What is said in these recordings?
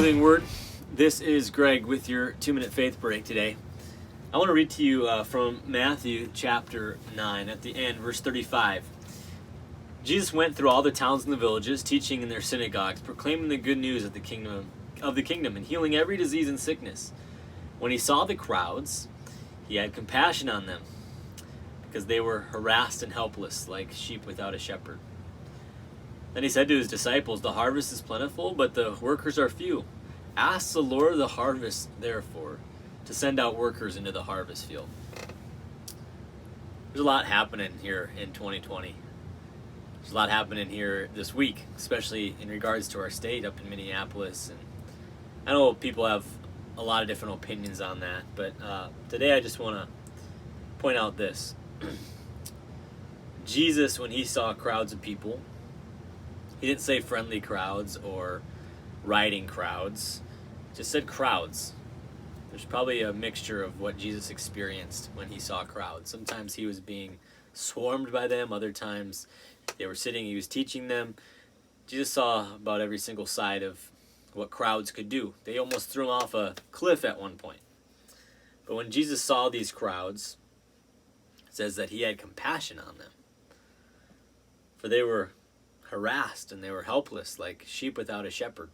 Living Word. This is Greg with your 2-minute faith break today. I want to read to you from Matthew chapter 9 at the end, verse 35. Jesus went through all the towns and the villages, teaching in their synagogues, proclaiming the good news of the kingdom, and healing every disease and sickness. When he saw the crowds, he had compassion on them, because they were harassed and helpless, like sheep without a shepherd. Then he said to his disciples, "The harvest is plentiful, but the workers are few. Ask the Lord of the harvest, therefore, to send out workers into the harvest field." There's a lot happening here in 2020. There's a lot happening here this week, especially in regards to our state up in Minneapolis. And I know people have a lot of different opinions on that, but today I just want to point out this. Jesus, when he saw crowds of people, he didn't say friendly crowds or rioting crowds. He just said crowds. There's probably a mixture of what Jesus experienced when he saw crowds. Sometimes he was being swarmed by them. Other times they were sitting, he was teaching them. Jesus saw about every single side of what crowds could do. They almost threw him off a cliff at one point. But when Jesus saw these crowds, it says that he had compassion on them. For they were harassed and they were helpless, like sheep without a shepherd.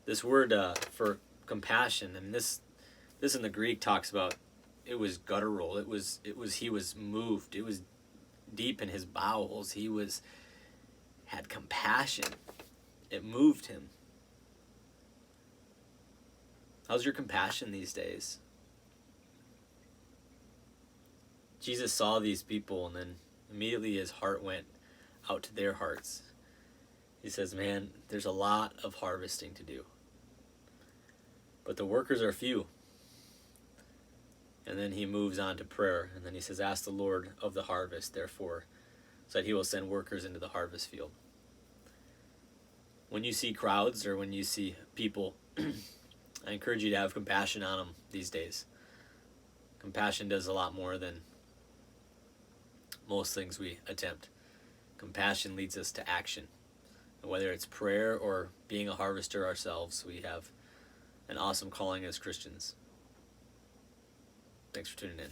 This word for compassion, and this in the Greek talks about, it was guttural. It was he was moved. It was deep in his bowels. He had compassion. It moved him. How's your compassion these days? Jesus saw these people, and then immediately his heart went out to their hearts. He says, man, there's a lot of harvesting to do, but the workers are few. And then he moves on to prayer, and then he says, ask the Lord of the harvest, therefore, so that he will send workers into the harvest field. When you see crowds or when you see people, I encourage you to have compassion on them these days. Compassion does a lot more than most things we attempt. Compassion leads us to action. And whether it's prayer or being a harvester ourselves, we have an awesome calling as Christians. Thanks for tuning in.